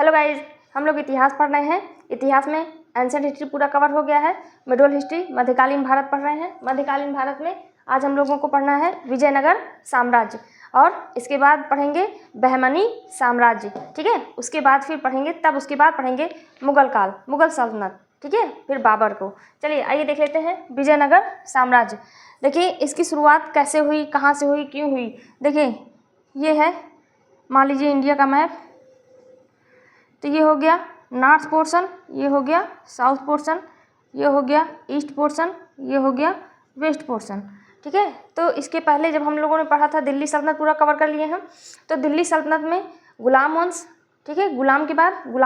Hello guys, हम लोग इतिहास पढ़ रहे हैं। इतिहास में एंशिएंट हिस्ट्री पूरा कवर हो गया है। मिडल हिस्ट्री मध्यकालीन भारत पढ़ रहे हैं। मध्यकालीन भारत में आज हम लोगों को पढ़ना है विजयनगर साम्राज्य, और इसके बाद पढ़ेंगे बहमनी साम्राज्य। ठीक है, उसके बाद फिर पढ़ेंगे, उसके बाद पढ़ेंगे मुगल काल, मुगल सल्तनत। ठीक है, फिर बाबर को। चलिए आइए देख लेते हैं विजयनगर साम्राज्य। देखिए इसकी शुरुआत कैसे हुई, कहाँ से हुई, क्यों हुई। देखिए ये है, मान लीजिए इंडिया का मैप। तो ये हो गया नॉर्थ पोर्शन, ये हो गया साउथ पोर्शन, ये हो गया ईस्ट पोर्शन, ये हो गया वेस्ट पोर्शन। ठीक है, तो इसके पहले जब हम लोगों ने पढ़ा था दिल्ली सल्तनत पूरा कवर कर लिए हम। तो दिल्ली सल्तनत में गुलाम वंश, ठीक है, गुलाम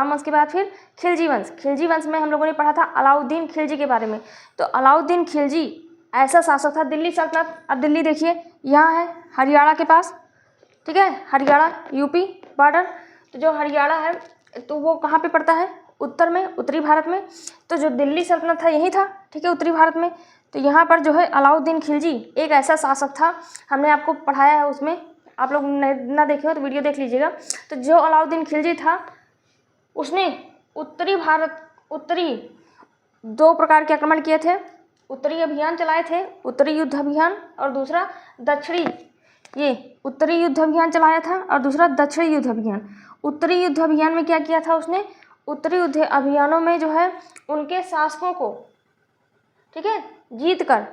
वंश के बाद फिर खिलजी वंश। खिलजी वंश में हम लोगों ने पढ़ा था अलाउद्दीन खिलजी के बारे में। तो अलाउद्दीन खिलजी ऐसा शासक था दिल्ली सल्तनत। अब दिल्ली देखिए यहाँ है हरियाणा के पास, ठीक है, हरियाणा यूपी बॉर्डर। तो जो हरियाणा है तो वो कहाँ पे पड़ता है, उत्तर में, उत्तरी भारत में। तो जो दिल्ली सल्तनत था यही था, ठीक है, उत्तरी भारत में। तो यहाँ पर जो है अलाउद्दीन खिलजी एक ऐसा शासक था, हमने आपको पढ़ाया है उसमें, आप लोग ना देखे हो तो वीडियो देख लीजिएगा। तो जो अलाउद्दीन खिलजी था उसने उत्तरी दो प्रकार के आक्रमण किए थे। उत्तरी अभियान चलाए थे, उत्तरी युद्ध अभियान, और दूसरा दक्षिणी, ये उत्तरी युद्ध अभियान चलाया था और दूसरा दक्षिणी युद्ध अभियान। उत्तरी युद्ध अभियान में क्या किया था उसने, उत्तरी युद्ध अभियानों में जो है उनके शासकों को, ठीक है, जीत कर,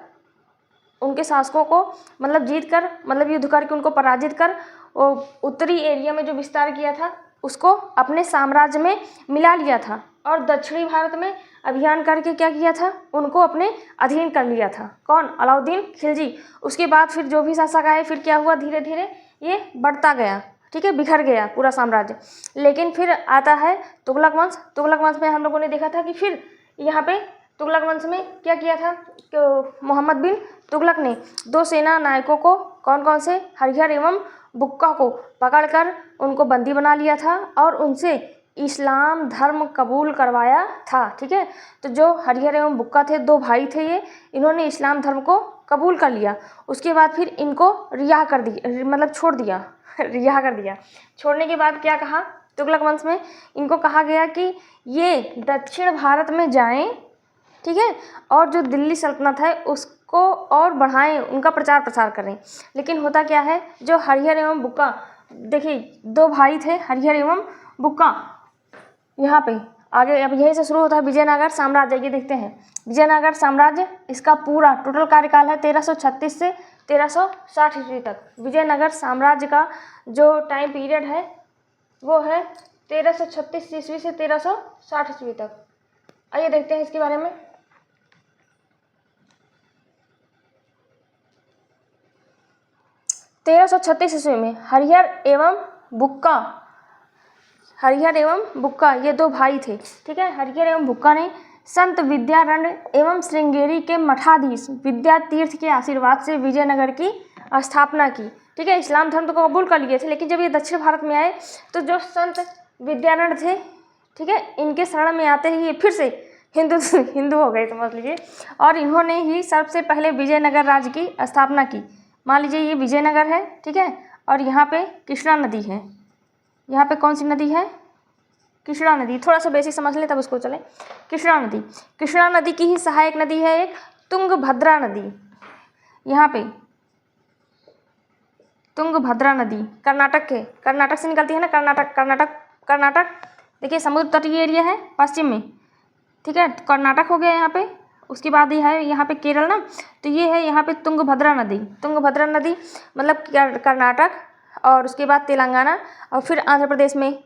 उनके शासकों को मतलब युद्ध करके उनको पराजित कर वो उत्तरी एरिया में जो विस्तार किया था उसको अपने साम्राज्य में मिला लिया था। और दक्षिणी भारत में अभियान करके क्या किया था, उनको अपने अधीन कर लिया था। कौन, अलाउद्दीन खिलजी। उसके बाद फिर जो भी शासक आए फिर क्या हुआ, धीरे धीरे ये बढ़ता गया, ठीक है, बिखर गया पूरा साम्राज्य। लेकिन फिर आता है तुगलक वंश। तुगलक वंश में हम लोगों ने देखा था कि फिर यहाँ पे तुगलक वंश में क्या किया था, तो मोहम्मद बिन तुगलक ने दो सेना नायकों को, कौन कौन से, हरिहर एवं बुक्का को पकड़कर उनको बंदी बना लिया था और उनसे इस्लाम धर्म कबूल करवाया था। ठीक है, तो जो हरिहर एवं बुक्का थे, दो भाई थे ये, इन्होंने इस्लाम धर्म को कबूल कर लिया। उसके बाद फिर इनको रिहा कर दिया, मतलब छोड़ दिया, रिहा कर दिया। छोड़ने के बाद क्या कहा, तुगलक वंश में इनको कहा गया कि ये दक्षिण भारत में जाएं, ठीक है, और जो दिल्ली सल्तनत है उसको और बढ़ाएं, उनका प्रचार प्रसार करें। लेकिन होता क्या है, जो हरिहर एवं बुक्का, देखिए दो भाई थे हरिहर एवं बुक्का। यहाँ पे आगे अब यहीं से शुरू होता है विजयनगर साम्राज्य। ये देखते हैं विजयनगर साम्राज्य, इसका पूरा टोटल कार्यकाल है 1336 से 1360 ईस्वी तक। विजयनगर साम्राज्य का जो टाइम पीरियड है वो है 1336 ईस्वी से 1360 ईस्वी तक। आइए देखते हैं इसके बारे में। तेरह सौ 36 ईस्वी में हरिहर एवं बुक्का ये दो भाई थे, ठीक है। हरिहर एवं बुक्का ने संत विद्यारण्य एवं श्रृंगेरी के मठाधीश विद्या तीर्थ के आशीर्वाद से विजयनगर की स्थापना की। ठीक है, इस्लाम धर्म तो कबूल कर लिए थे, लेकिन जब ये दक्षिण भारत में आए तो जो संत विद्यारण्य थे, ठीक है, इनके शरण में आते ही ये फिर से हिंदू हो गए, समझ लीजिए। और इन्होंने ही सबसे पहले विजयनगर राज्य की स्थापना की। मान लीजिए ये विजयनगर है, ठीक है, और यहाँ पे कृष्णा नदी है। यहाँ पे कौन सी नदी है, कृष्णा नदी। थोड़ा सा बेसिक समझ लें तब उसको चले। कृष्णा नदी की ही सहायक नदी है एक तुंगभद्रा नदी। यहाँ पे तुंगभद्रा नदी कर्नाटक से निकलती है ना, कर्नाटक देखिए समुद्र तटीय एरिया है पश्चिम में, ठीक है, कर्नाटक हो गया यहाँ पे। उसके बाद ये है यहाँ पे केरल ना, तो ये है यहाँ पे तुंगभद्रा नदी मतलब कर्नाटक, और उसके बाद तेलंगाना, और फिर आंध्र प्रदेश में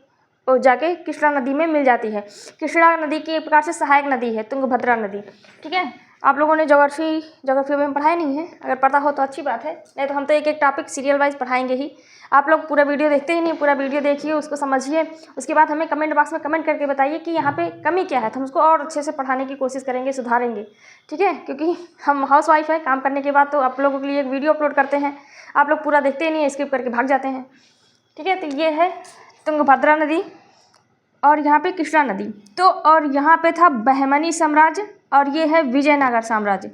जाके कृष्णा नदी में मिल जाती है। कृष्णा नदी की एक प्रकार से सहायक नदी है तुंगभद्रा नदी। ठीक है, आप लोगों ने ज्योग्राफी में पढ़ाया नहीं है, अगर पता हो तो अच्छी बात है, नहीं तो हम तो एक एक टॉपिक सीरियल वाइज पढ़ाएंगे ही। आप लोग पूरा वीडियो देखते ही नहीं, पूरा वीडियो देखिए, उसको समझिए, उसके बाद हमें कमेंट बॉक्स में कमेंट करके बताइए कि यहाँ पे कमी क्या है, तो हम उसको और अच्छे से पढ़ाने की कोशिश करेंगे, सुधारेंगे। ठीक है, क्योंकि हम हाउस वाइफ है, काम करने के बाद तो आप लोगों के लिए एक वीडियो अपलोड करते हैं, आप लोग पूरा देखते ही नहीं, स्किप करके भाग जाते हैं। ठीक है, तो ये है तुंगभद्रा नदी और यहाँ पे कृष्णा नदी। तो और यहाँ पे था बहमनी साम्राज्य और ये है विजयनगर साम्राज्य।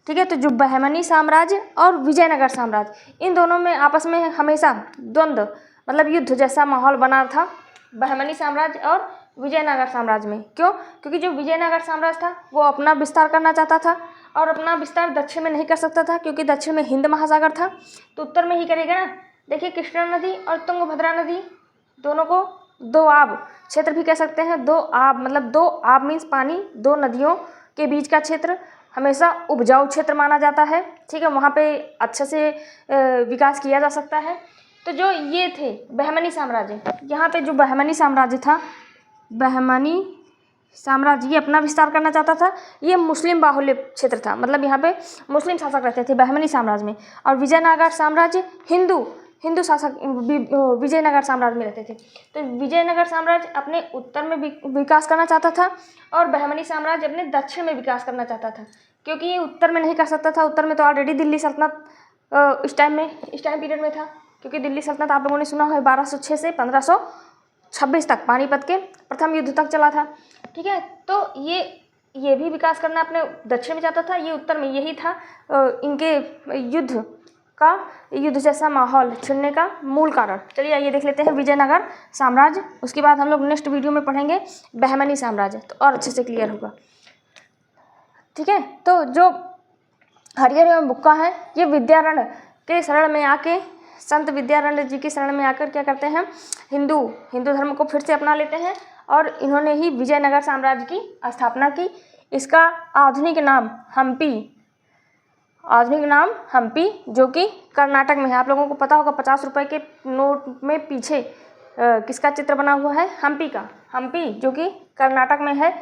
ठीक है, तो जो बहमनी साम्राज्य और विजयनगर साम्राज्य, इन दोनों में आपस में हमेशा द्वंद्व, मतलब युद्ध जैसा माहौल बना था। बहमनी साम्राज्य और विजयनगर साम्राज्य में। क्यों? क्योंकि जो विजयनगर साम्राज्य था वो अपना विस्तार करना चाहता था और अपना विस्तार दक्षिण में नहीं कर सकता था क्योंकि दक्षिण में हिंद महासागर था, तो उत्तर में ही करेगा ना। देखिए कृष्णा नदी और तुंगभद्रा नदी दोनों को दो आब क्षेत्र भी कह सकते हैं। दो आब मतलब दो आब मीन्स पानी, दो नदियों के बीच का क्षेत्र हमेशा उपजाऊ क्षेत्र माना जाता है। ठीक है, वहाँ पे अच्छे से विकास किया जा सकता है। तो जो ये थे बहमनी साम्राज्य, यहाँ पे जो बहमनी साम्राज्य था, बहमनी साम्राज्य ये अपना विस्तार करना चाहता था। ये मुस्लिम बाहुल्य क्षेत्र था, मतलब यहाँ पे मुस्लिम शासक रहते थे बहमनी साम्राज्य में। और विजयनगर साम्राज्य हिंदू शासक विजयनगर साम्राज्य में रहते थे। तो विजयनगर साम्राज्य अपने उत्तर में विकास करना चाहता था और बहमनी साम्राज्य अपने दक्षिण में विकास करना चाहता था, क्योंकि ये उत्तर में नहीं कर सकता था। उत्तर में तो ऑलरेडी दिल्ली सल्तनत इस टाइम पीरियड में था, क्योंकि दिल्ली सल्तनत आप लोगों ने सुना है 1206 से 1526 तक पानीपत के प्रथम युद्ध तक चला था। ठीक है, तो ये भी विकास करना अपने दक्षिण में चाहता था, ये उत्तर में। यही था इनके युद्ध जैसा माहौल छिड़ने का मूल कारण। चलिए आइए देख लेते हैं विजयनगर साम्राज्य, उसके बाद हम लोग नेक्स्ट वीडियो में पढ़ेंगे बहमनी साम्राज्य, तो और अच्छे से क्लियर होगा। ठीक है, तो जो हरिहर एवं बुक्का है ये विद्यारण्य के शरण में आके, संत विद्यारण्य जी की शरण में आकर क्या करते हैं, हिंदू धर्म को फिर से अपना लेते हैं और इन्होंने ही विजयनगर साम्राज्य की स्थापना की। इसका आधुनिक नाम हम्पी, जो कि कर्नाटक में है। आप लोगों को पता होगा 50 रुपये के नोट में पीछे किसका चित्र बना हुआ है, हम्पी जो कि कर्नाटक में है।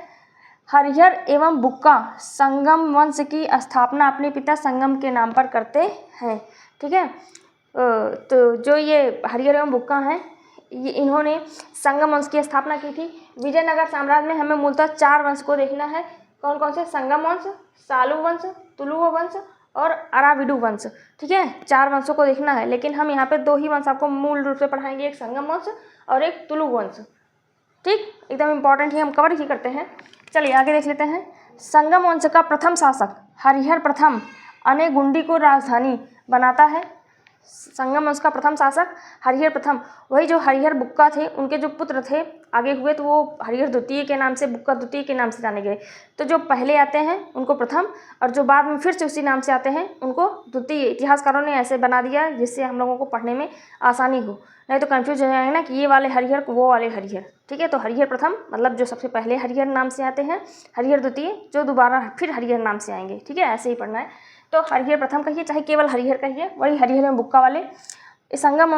हरिहर एवं बुक्का संगम वंश की स्थापना अपने पिता संगम के नाम पर करते हैं। ठीक है, तो जो ये हरिहर एवं बुक्का हैं ये इन्होंने संगम वंश की स्थापना की थी। विजयनगर साम्राज्य में हमें मूलतः 4 वंश को देखना है। कौन कौन से? संगम वंश, सालू वंश, तुलुव वंश और अराविडु वंश। ठीक है, 4 वंशों को देखना है, लेकिन हम यहाँ पे 2 ही वंश आपको मूल रूप से पढ़ाएंगे, एक संगम वंश और एक तुलुव वंश। ठीक, एकदम इम्पॉर्टेंट ही हम कवर ही करते हैं। चलिए आगे देख लेते हैं। संगम वंश का प्रथम शासक हरिहर प्रथम अनेगुंडी को राजधानी बनाता है। संगम वंश का प्रथम शासक हरिहर प्रथम, वही जो हरिहर बुक्का थे उनके जो पुत्र थे आगे हुए, तो वो हरिहर द्वितीय के नाम से, बुक्का द्वितीय के नाम से जाने गए। तो जो पहले आते हैं उनको प्रथम और जो बाद में फिर से उसी नाम से आते हैं उनको द्वितीय। इतिहासकारों ने ऐसे बना दिया जिससे हम लोगों को पढ़ने में आसानी हो, नहीं तो कन्फ्यूज हो जाएगा ना कि ये वाले हरिहर वो वाले हरिहर। ठीक है, तो हरिहर प्रथम मतलब जो सबसे पहले हरिहर नाम से आते हैं, हरिहर द्वितीय जो दोबारा फिर हरिहर नाम से आएंगे। ठीक है, ऐसे ही पढ़ना है। तो हरिहर प्रथम कहिए चाहे केवल हरिहर कहिए, वही हरिहर एवं बुक्का वाले। इस संगम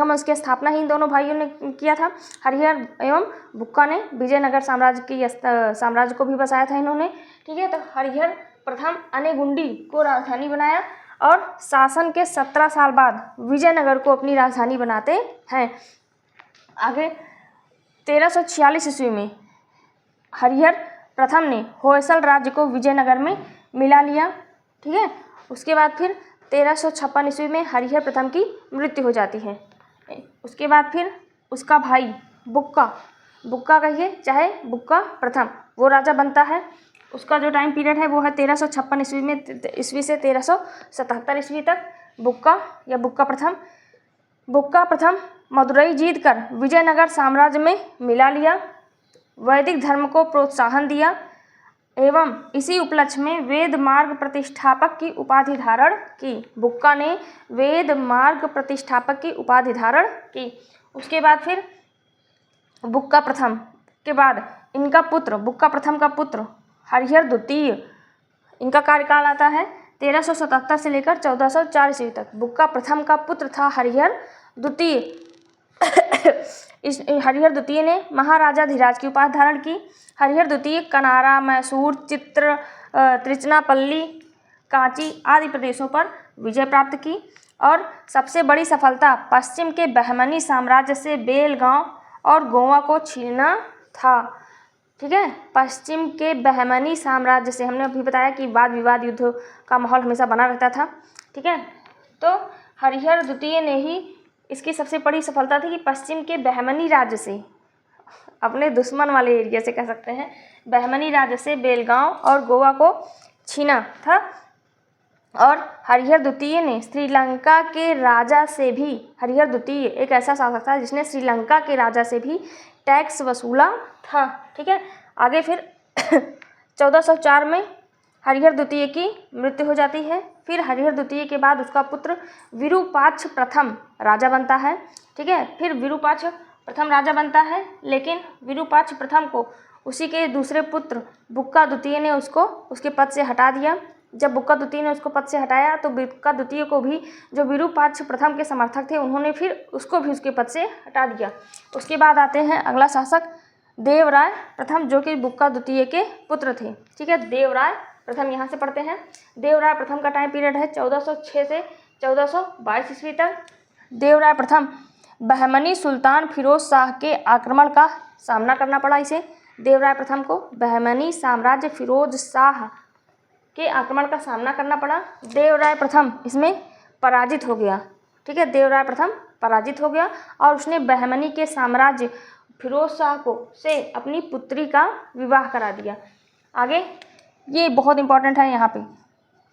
वंश की स्थापना ही इन दोनों भाइयों ने किया था। हरिहर एवं बुक्का ने विजयनगर साम्राज्य को भी बसाया था इन्होंने। ठीक है, तो हरिहर प्रथम अनेगुंडी को राजधानी बनाया और शासन के 17 साल बाद विजयनगर को अपनी राजधानी बनाते हैं। आगे 1346 ईस्वी में हरिहर प्रथम ने होयसल राज्य को विजयनगर में मिला लिया। ठीक है, उसके बाद फिर 1356 ईस्वी में हरिहर प्रथम की मृत्यु हो जाती है। उसके बाद फिर उसका भाई बुक्का कहिए चाहे बुक्का प्रथम, वो राजा बनता है। उसका जो टाइम पीरियड है वो है 1356 ईस्वी से 1377 ईस्वी तक। बुक्का प्रथम मदुरई जीतकर विजयनगर साम्राज्य में मिला लिया, वैदिक धर्म को प्रोत्साहन दिया एवं इसी उपलक्ष्य में वेद मार्ग प्रतिष्ठापक की उपाधि धारण की। बुक्का ने वेद मार्ग प्रतिष्ठापक की उपाधि धारण की। उसके बाद फिर बुक्का प्रथम के बाद इनका पुत्र, बुक्का प्रथम का पुत्र हरिहर द्वितीय, इनका कार्यकाल आता है 1377 से लेकर 1404 ईस्वी तक। बुक्का प्रथम का पुत्र था हरिहर द्वितीय। इस हरिहर द्वितीय ने महाराजाधिराज की उपाधि धारण की। हरिहर द्वितीय कनारा, मैसूर, त्रिचनापल्ली, कांची आदि प्रदेशों पर विजय प्राप्त की और सबसे बड़ी सफलता पश्चिम के बहमनी साम्राज्य से बेलगांव और गोवा को छीनना था। ठीक है, पश्चिम के बहमनी साम्राज्य से, हमने अभी बताया कि वाद विवाद युद्ध का माहौल हमेशा बना रहता था। ठीक है, तो हरिहर द्वितीय ने ही, इसकी सबसे बड़ी सफलता थी कि पश्चिम के बहमनी राज्य से, अपने दुश्मन वाले एरिया से कह सकते हैं, बहमनी राज्य से बेलगांव और गोवा को छीना था। और हरिहर द्वितीय ने श्रीलंका के राजा से भी, हरिहर द्वितीय एक ऐसा शासक था जिसने श्रीलंका के राजा से भी टैक्स वसूला था। ठीक है, आगे फिर 1404 में हरिहर द्वितीय की मृत्यु हो जाती है। फिर हरिहर द्वितीय के बाद उसका पुत्र विरूपाक्ष प्रथम राजा बनता है। ठीक है, फिर विरूपाक्ष प्रथम राजा बनता है, लेकिन विरूपाक्ष प्रथम को उसी के दूसरे पुत्र बुक्का द्वितीय ने उसको उसके पद से हटा दिया। जब बुक्का द्वितीय ने उसको पद से हटाया तो बुक्का द्वितीय को भी, जो विरूपाक्ष प्रथम के समर्थक थे, उन्होंने फिर उसको भी उसके पद से हटा दिया। उसके बाद आते हैं अगला शासक देवराय प्रथम, जो कि बुक्का द्वितीय के पुत्र थे। ठीक है, देवराय प्रथम यहाँ से पढ़ते हैं। देवराय प्रथम का टाइम पीरियड है 1406 से 1422 ईस्वी तक। देवराय प्रथम बहमनी सुल्तान फिरोज शाह के आक्रमण का सामना करना पड़ा इसे। देवराय प्रथम को बहमनी साम्राज्य फिरोज शाह के आक्रमण का सामना करना पड़ा। देवराय प्रथम इसमें पराजित हो गया। ठीक है, देवराय प्रथम पराजित हो गया और उसने बहमनी के साम्राज्य फिरोज शाह को से अपनी पुत्री का विवाह करा दिया। आगे ये बहुत इंपॉर्टेंट है, यहाँ पे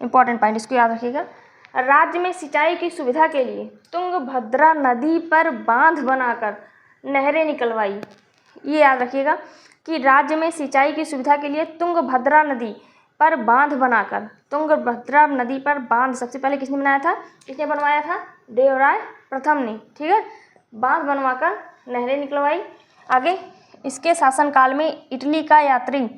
इंपॉर्टेंट पॉइंट, इसको याद रखिएगा। राज्य में सिंचाई की सुविधा के लिए तुंगभद्रा नदी पर बांध बनाकर नहरें निकलवाई। ये याद रखिएगा कि राज्य में सिंचाई की सुविधा के लिए तुंगभद्रा नदी पर बांध बनाकर, तुंगभद्रा नदी पर बांध सबसे पहले किसने बनाया था, किसने बनवाया था, देवराय प्रथम ने। ठीक है, बांध बनवाकर नहरें निकलवाई। आगे इसके शासनकाल में इटली का यात्री,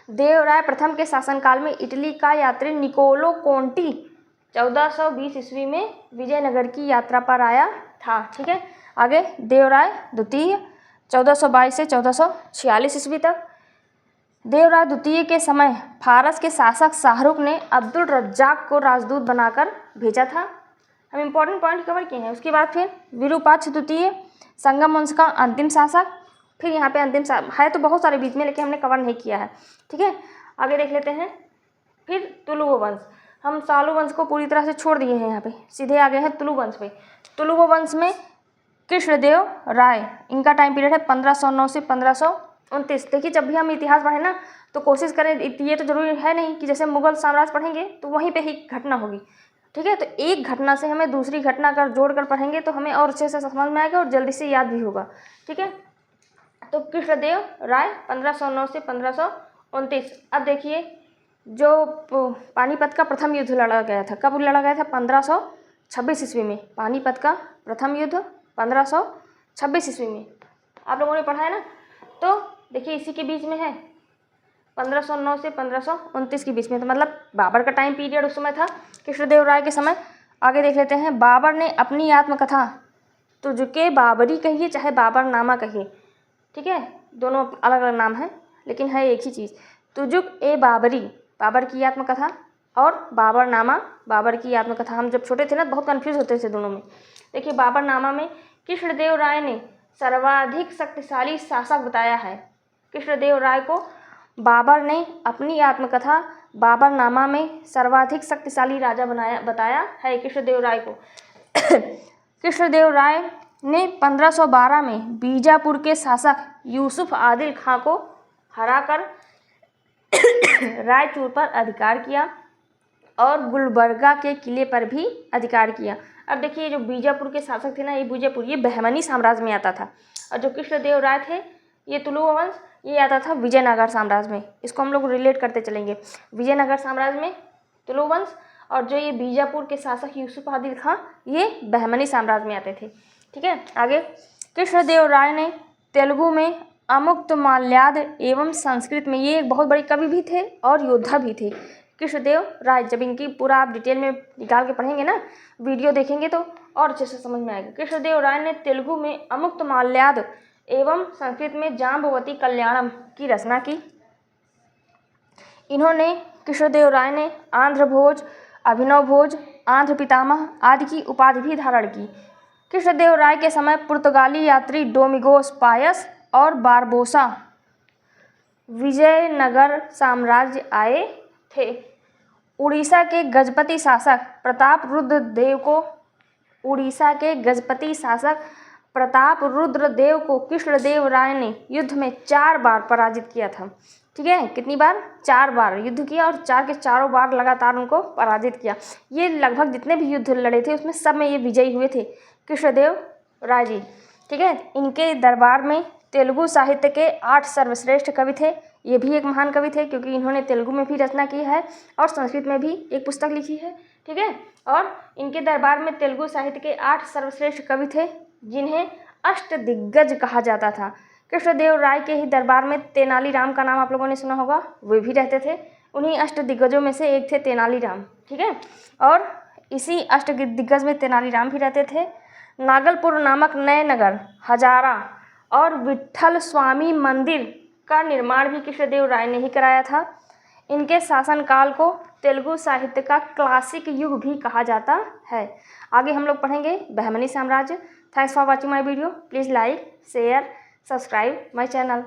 देवराय प्रथम के शासनकाल में इटली का यात्री निकोलो कोंटी 1420 ईस्वी में विजयनगर की यात्रा पर आया था। ठीक है, आगे देवराय द्वितीय 1422 से 1446 ईस्वी तक। देवराय द्वितीय के समय फारस के शासक शाहरुख ने अब्दुल रज्जाक को राजदूत बनाकर भेजा था। हम इंपॉर्टेंट पॉइंट कवर किए हैं। उसके बाद फिर विरूपाक्ष द्वितीय संगम वंश का अंतिम शासक। फिर यहाँ पे अंतिम है तो बहुत सारे बीच में, लेकिन हमने कवर नहीं किया है। ठीक है, आगे देख लेते हैं। फिर तुलुव वंश, हम सालू वंश को पूरी तरह से छोड़ दिए हैं, यहाँ पे सीधे आ गए हैं तुलुव वंश पे। तुलुव वंश में कृष्णदेव राय, इनका टाइम पीरियड है 1509 से 1529। देखिए, जब भी हम इतिहास पढ़ें ना तो कोशिश करें, ये तो जरूरी है नहीं कि जैसे मुगल साम्राज्य पढ़ेंगे तो वहीं पे ही घटना होगी। ठीक है, तो एक घटना से हमें दूसरी घटना अगर जोड़ कर पढ़ेंगे तो हमें और अच्छे से समझ में आएगा और जल्दी से याद भी होगा। ठीक है, तो कृष्णदेव राय 1509 से 1529। अब देखिए, जो पानीपत का प्रथम युद्ध लड़ा गया था, कब लड़ा गया था, 1526 ईस्वी में। पानीपत का प्रथम युद्ध 1526 ईस्वी में आप लोगों ने पढ़ा है ना। तो देखिए इसी के बीच में है, 1509 से 1529 के बीच में, तो मतलब बाबर का टाइम पीरियड उस समय था, कृष्णदेव राय के समय। आगे देख लेते हैं। बाबर ने अपनी आत्मकथा तुझके बाबरी कहिए चाहे बाबरनामा कहिए, ठीक है, दोनों अलग अलग नाम हैं लेकिन है एक ही चीज़, तुजुक ए बाबरी बाबर की आत्मकथा और बाबरनामा बाबर की आत्मकथा। हम जब छोटे थे ना बहुत कन्फ्यूज होते थे दोनों में। देखिए, बाबरनामा में कृष्णदेव राय ने सर्वाधिक शक्तिशाली शासक बताया है। कृष्णदेव राय को बाबर ने अपनी आत्मकथा बाबरनामा में सर्वाधिक शक्तिशाली राजा बताया है कृष्णदेव राय को। कृष्णदेव राय ने 1512 में बीजापुर के शासक यूसुफ आदिल खां को हराकर रायचूर पर अधिकार किया और गुलबर्गा के किले पर भी अधिकार किया। अब देखिए, जो बीजापुर के शासक थे ना, ये बीजापुर ये बहमनी साम्राज्य में आता था, और जो कृष्णदेव राय थे ये तुलुव वंश ये आता था विजयनगर साम्राज्य में। इसको हम लोग रिलेट करते चलेंगे, विजयनगर साम्राज्य में तुलुव वंश, और जो ये बीजापुर के शासक यूसुफ आदिल खां ये बहमनी साम्राज्य में आते थे। ठीक है, आगे कृष्णदेव राय ने तेलुगु में अमुक्तमाल्याद एवं संस्कृत में, ये एक बहुत बड़े कवि भी थे और योद्धा भी थे कृष्णदेव राय। जब इनकी पूरा आप डिटेल में निकाल के पढ़ेंगे ना, वीडियो देखेंगे तो और अच्छे से समझ में आएगा। कृष्णदेव राय ने तेलुगु में अमुक्तमाल्याद एवं संस्कृत में जाम्बवती कल्याणम की रचना की। इन्होंने कृष्णदेव राय ने आंध्र भोज, अभिनव भोज, आंध्र पितामह आदि की उपाधि भी धारण की। कृष्णदेव राय के समय पुर्तगाली यात्री डोमिगोस पायस और बारबोसा विजयनगर साम्राज्य आए थे। उड़ीसा के गजपति शासक प्रताप रुद्र देव को प्रताप रुद्रदेव को कृष्णदेव राय ने युद्ध में 4 बार पराजित किया था। ठीक है, कितनी बार? 4 बार युद्ध किया और 4 के चारों बार लगातार उनको पराजित किया। ये लगभग जितने भी युद्ध लड़े थे उसमें सब में ये विजयी हुए थे कृष्णदेव राय जी। ठीक है, इनके दरबार में तेलुगु साहित्य के 8 सर्वश्रेष्ठ कवि थे। ये भी एक महान कवि थे क्योंकि इन्होंने तेलुगु में भी रचना की है और संस्कृत में भी एक पुस्तक लिखी है। ठीक है, और इनके दरबार में तेलुगु साहित्य के 8 सर्वश्रेष्ठ कवि थे जिन्हें अष्टदिग्गज कहा जाता था। कृष्णदेव राय के ही दरबार में तेनालीराम का नाम आप लोगों ने सुना होगा, वे भी रहते थे। उन्हीं अष्टदिग्गजों में से एक थे तेनालीराम। ठीक है, और इसी अष्टदिग्गज में तेनालीराम भी रहते थे। नागलपुर नामक नए नगर, हजारा और विट्ठल स्वामी मंदिर का निर्माण भी कृष्णदेव राय ने ही कराया था। इनके शासनकाल को तेलुगु साहित्य का क्लासिक युग भी कहा जाता है। आगे हम लोग पढ़ेंगे बहमनी साम्राज्य। Thanks for watching my video. Please like, share, subscribe my channel.